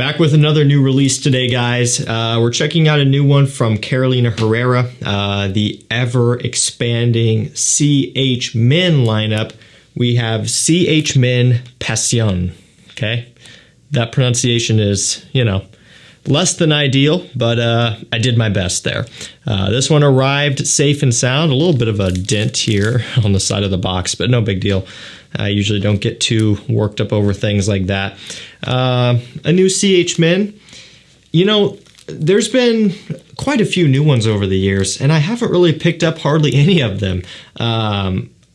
Back with another new release today, guys. We're checking out a new one from Carolina Herrera, the ever-expanding CH Min lineup. We have CH Min Pasion, okay? That pronunciation is, you know, less than ideal, but I did my best there. This one arrived safe and sound. A little bit of a dent here on the side of the box, but no big deal. I usually don't get too worked up over things like that. A new CH Min. You know, there's been quite a few new ones over the years, and I haven't really picked up hardly any of them.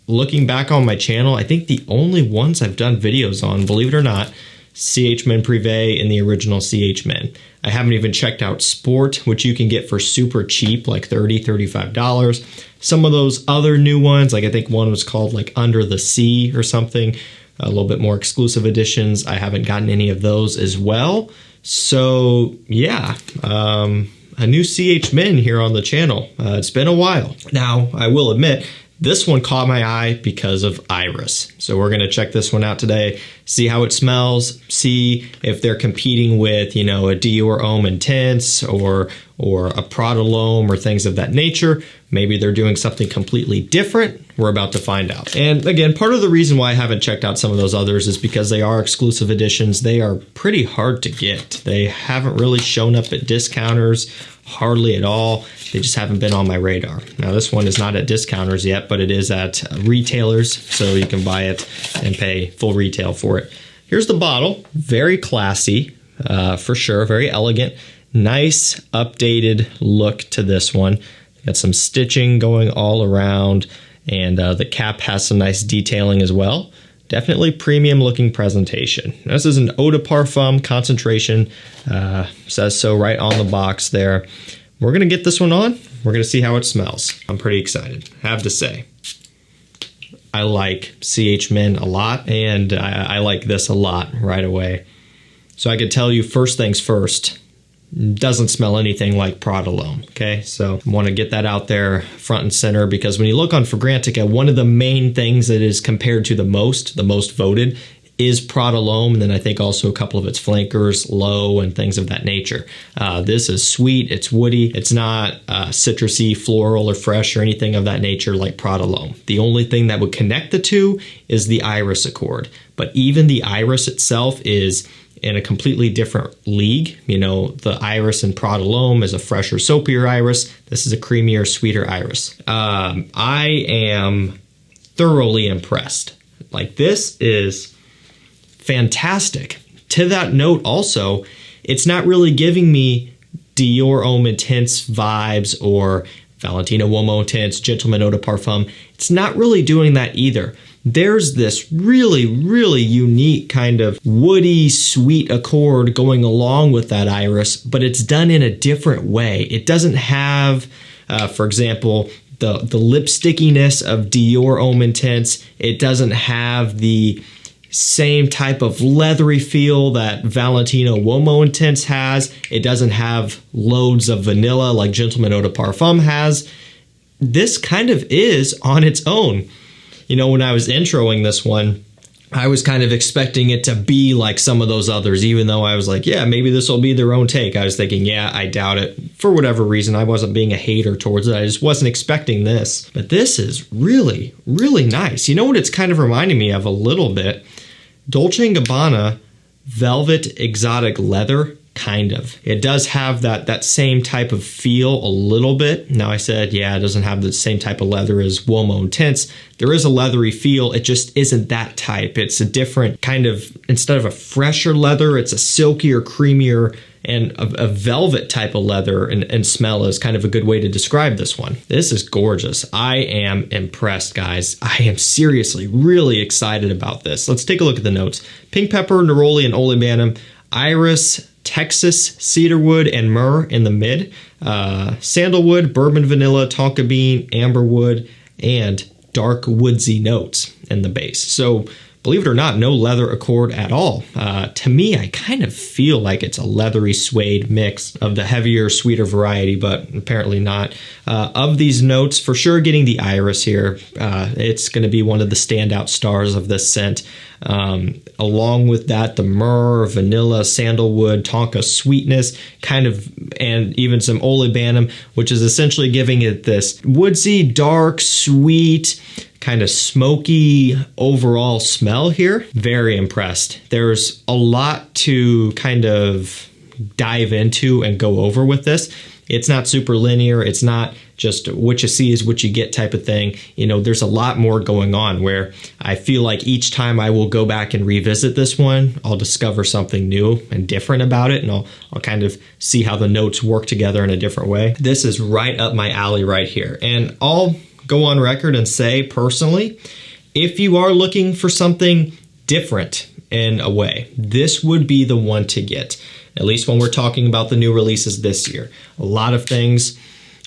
Looking back on my channel, I think the only ones I've done videos on, believe it or not, CH Min Privé and the original CH Min. I haven't even checked out Sport, which you can get for super cheap, like $30, $35. Some of those other new ones, like I think one was called like Under the Sea or something, a little bit more exclusive editions. I haven't gotten any of those as well. So yeah, a new CH Min here on the channel. It's been a while. Now, I will admit, this one caught my eye because of iris. So we're gonna check this one out today, see how it smells, see if they're competing with, you know, a Dior Homme Intense or a Prada L'Homme or things of that nature. Maybe they're doing something completely different. We're about to find out. And again, part of the reason why I haven't checked out some of those others is because they are exclusive editions. They are pretty hard to get. They haven't really shown up at discounters, hardly at all. They just haven't been on my radar. Now this one is not at discounters yet, but it is at retailers, so you can buy it and pay full retail for it. Here's the bottle, very classy, for sure, very elegant. Nice updated look to this one. Got some stitching going all around, and the cap has some nice detailing as well. Definitely premium looking presentation. This is an eau de parfum concentration, says so right on the box there. We're gonna get this one on. We're gonna see how it smells. I'm pretty excited, I have to say. I like CH Min a lot, and I like this a lot right away. So I could tell you first things first, doesn't smell anything like Prada L'Homme, okay? So I want to get that out there front and center, because when you look on FRAGRANCEBUY.CA, one of the main things that is compared to the most voted, is Prada L'Homme, and then I think also a couple of its flankers, Low, and things of that nature. This is sweet, it's woody, it's not citrusy, floral, or fresh, or anything of that nature like Prada L'Homme. The only thing that would connect the two is the iris accord, but even the iris itself is in a completely different league. You know, the iris in Prada L'Homme is a fresher, soapier iris. This is a creamier, sweeter iris. I am thoroughly impressed. Like, this is fantastic. To that note also, it's not really giving me Dior Homme Intense vibes or Valentino Uomo Intense, Gentleman Eau de Parfum. It's not really doing that either. There's this really, really unique kind of woody, sweet accord going along with that iris, but it's done in a different way. It doesn't have, for example, the lip stickiness of Dior Homme Intense. It doesn't have the same type of leathery feel that Valentino Uomo Intense has. It doesn't have loads of vanilla like Gentleman Eau de Parfum has. This kind of is on its own. You know, when I was introing this one, I was kind of expecting it to be like some of those others, even though I was like, yeah, maybe this will be their own take. I was thinking, yeah, I doubt it. For whatever reason, I wasn't being a hater towards it. I just wasn't expecting this. But this is really, really nice. You know what it's kind of reminding me of a little bit? Dolce & Gabbana Velvet Exotic Leather, kind of. It does have that same type of feel a little bit. Now I said, yeah, it doesn't have the same type of leather as Uomo Intense. There is a leathery feel. It just isn't that type. It's a different kind of, instead of a fresher leather, it's a silkier, creamier, and a velvet type of leather and smell is kind of a good way to describe this one. This is gorgeous. I am impressed, guys. I am seriously really excited about this. Let's take a look at the notes. Pink pepper, neroli, and olibanum, iris, Texas, cedarwood, and myrrh in the mid, sandalwood, bourbon vanilla, tonka bean, amberwood, and dark woodsy notes in the base. So believe it or not, no leather accord at all. To me, I kind of feel like it's a leathery suede mix of the heavier, sweeter variety, but apparently not. Of these notes, for sure getting the iris here. It's going to be one of the standout stars of this scent. Along with that, the myrrh, vanilla, sandalwood, tonka sweetness, and even some olibanum, which is essentially giving it this woodsy, dark, sweet, kind of smoky overall smell here. Very impressed. There's a lot to kind of dive into and go over with this. It's not super linear. It's not just what you see is what you get type of thing. You know, there's a lot more going on where I feel like each time I will go back and revisit this one, I'll discover something new and different about it, and I'll kind of see how the notes work together in a different way. This is right up my alley right here. And I'll go on record and say personally, if you are looking for something different in a way, this would be the one to get. At least when we're talking about the new releases this year. A lot of things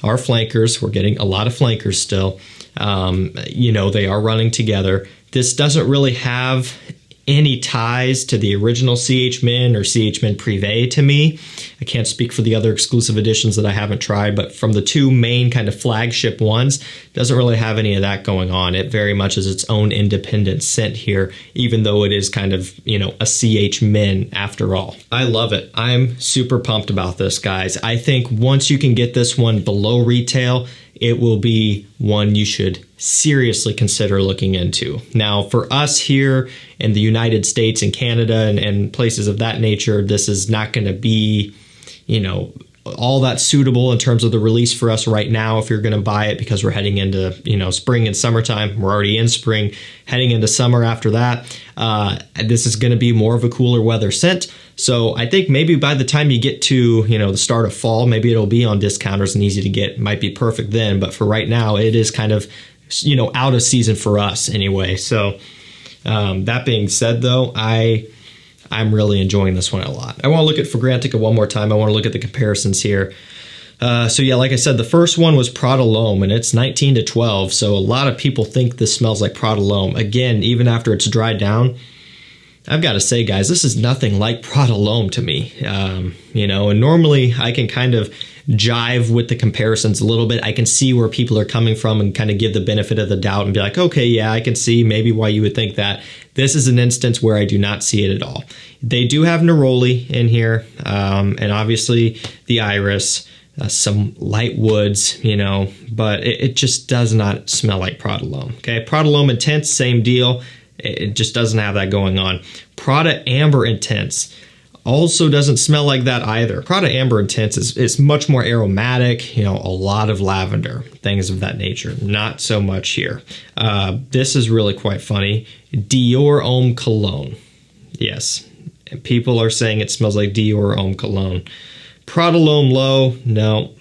are flankers. We're getting a lot of flankers still. You know, they are running together. This doesn't really have any ties to the original CH Min or CH Min Privé to me. I can't speak for the other exclusive editions that I haven't tried, but from the two main kind of flagship ones, doesn't really have any of that going on. It very much is its own independent scent here, even though it is kind of, you know, a CH Min after all. I love it. I'm super pumped about this, guys. I think once you can get this one below retail, it will be one you should seriously consider looking into. Now, for us here in the United States and Canada and places of that nature, this is not going to be, you know, all that suitable in terms of the release for us right now if you're going to buy it, because we're heading into, you know, spring and summertime. We're already in spring, heading into summer after that. This is going to be more of a cooler weather scent. So I think maybe by the time you get to, you know, the start of fall, maybe it'll be on discounters and easy to get. It might be perfect then. But for right now, it is kind of, you know, out of season for us anyway. So that being said, though, I'm really enjoying this one a lot. I want to look at Fragrantica one more time. I want to look at the comparisons here. So yeah, like I said, the first one was Prada L'Homme, and it's 19 to 12. So a lot of people think this smells like Prada L'Homme. Again, even after it's dried down, I've got to say, guys, this is nothing like Prada L'Homme to me. You know, and normally I can kind of jive with the comparisons a little bit. I can see where people are coming from and kind of give the benefit of the doubt and be like, okay, yeah, I can see maybe why you would think that. This is an instance where I do not see it at all. They do have neroli in here, and obviously the iris, some light woods, you know, but it just does not smell like Prada L'Homme. Okay, Prada L'Homme Intense, same deal. It just doesn't have that going on. Prada Amber Intense also doesn't smell like that either. Prada Amber Intense is much more aromatic, you know, a lot of lavender, things of that nature. Not so much here. This is really quite funny. Dior Homme Cologne. Yes, people are saying it smells like Dior Homme Cologne. Prada L'Homme Low, no.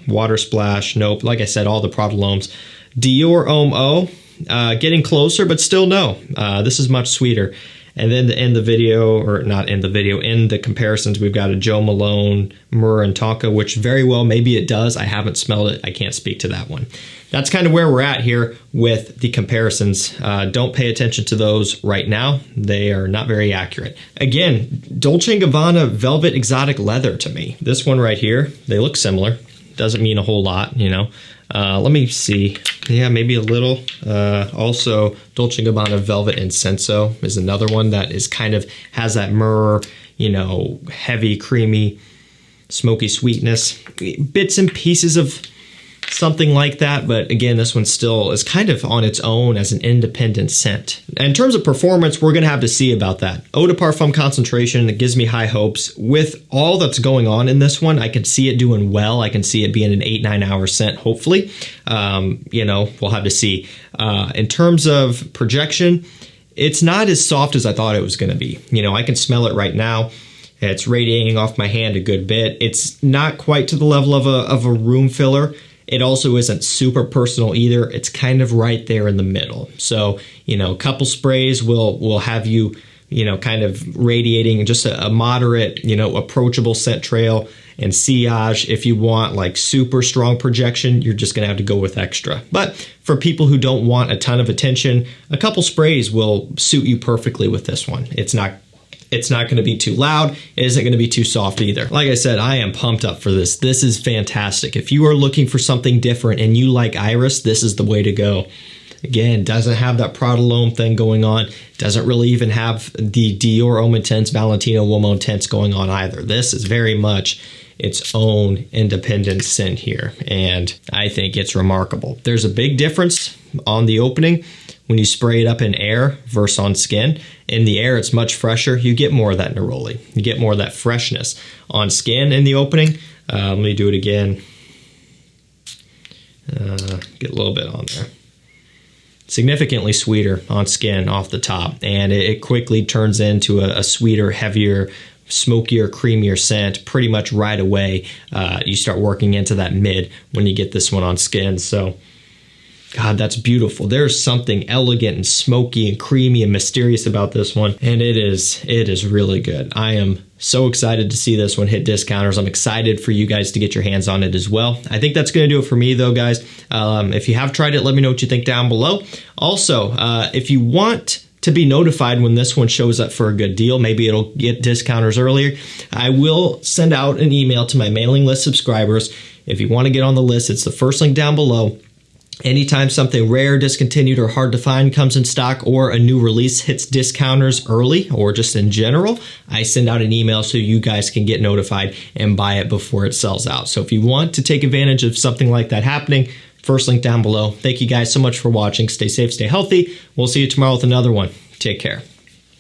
Water Splash, nope. Like I said, all the Prada L'Hommes. Dior Homme O, getting closer, but still no. This is much sweeter. And then to end the video, or not end the video, in the comparisons, we've got a Joe Malone, Myrrh, and Tonka, which very well, maybe it does. I haven't smelled it. I can't speak to that one. That's kind of where we're at here with the comparisons. Don't pay attention to those right now. They are not very accurate. Again, Dolce & Gabbana Velvet Exotic Leather to me. This one right here, they look similar. Doesn't mean a whole lot, you know. Let me see. Yeah, maybe a little. Also, Dolce & Gabbana Velvet Incenso is another one that is kind of has that myrrh, you know, heavy, creamy, smoky sweetness. Bits and pieces of something like that, but again, this one still is kind of on its own as an independent scent. In terms of performance, we're going to have to see about that. Eau de Parfum concentration, it gives me high hopes. With all that's going on in this one, I can see it doing well. I can see it being an 8-9 hour scent, hopefully. You know, we'll have to see. In terms of projection, it's not as soft as I thought it was going to be. You know, I can smell it right now. It's radiating off my hand a good bit. It's not quite to the level of a room filler. It also isn't super personal either. It's kind of right there in the middle. So, you know, a couple sprays will have you you know, kind of radiating just a moderate, you know, approachable scent trail. And sillage, if you want like super strong projection, you're just gonna have to go with extra. But for people who don't want a ton of attention, a couple sprays will suit you perfectly with this one. It's not going to be too loud. It isn't going to be too soft either. Like I said, I am pumped up for this. This is fantastic. If you are looking for something different and you like Iris, this is the way to go. Again, doesn't have that Prodalome thing going on. Doesn't really even have the Dior Homme Intense, Valentino Uomo Intense going on either. This is very much its own independent scent here, and I think it's remarkable. There's a big difference on the opening when you spray it up in air versus on skin. In the air, it's much fresher. You get more of that neroli. You get more of that freshness. On skin in the opening, let me do it again. Get a little bit on there. Significantly sweeter on skin off the top, and it quickly turns into a sweeter, heavier, smokier, creamier scent pretty much right away. You start working into that mid when you get this one on skin. So God, that's beautiful. There's something elegant and smoky and creamy and mysterious about this one, and it is really good. I am so excited to see this one hit discounters. I'm excited for you guys to get your hands on it as well. I think that's going to do it for me though, guys. If you have tried it, let me know what you think down below. Also, if you want to be notified when this one shows up for a good deal, maybe it'll get discounters earlier, I will send out an email to my mailing list subscribers. If you want to get on the list, it's the first link down below. Anytime something rare, discontinued, or hard to find comes in stock, or a new release hits discounters early, or just in general, I send out an email so you guys can get notified and buy it before it sells out. So if you want to take advantage of something like that happening, first link down below. Thank you guys so much for watching. Stay safe, stay healthy. We'll see you tomorrow with another one. Take care.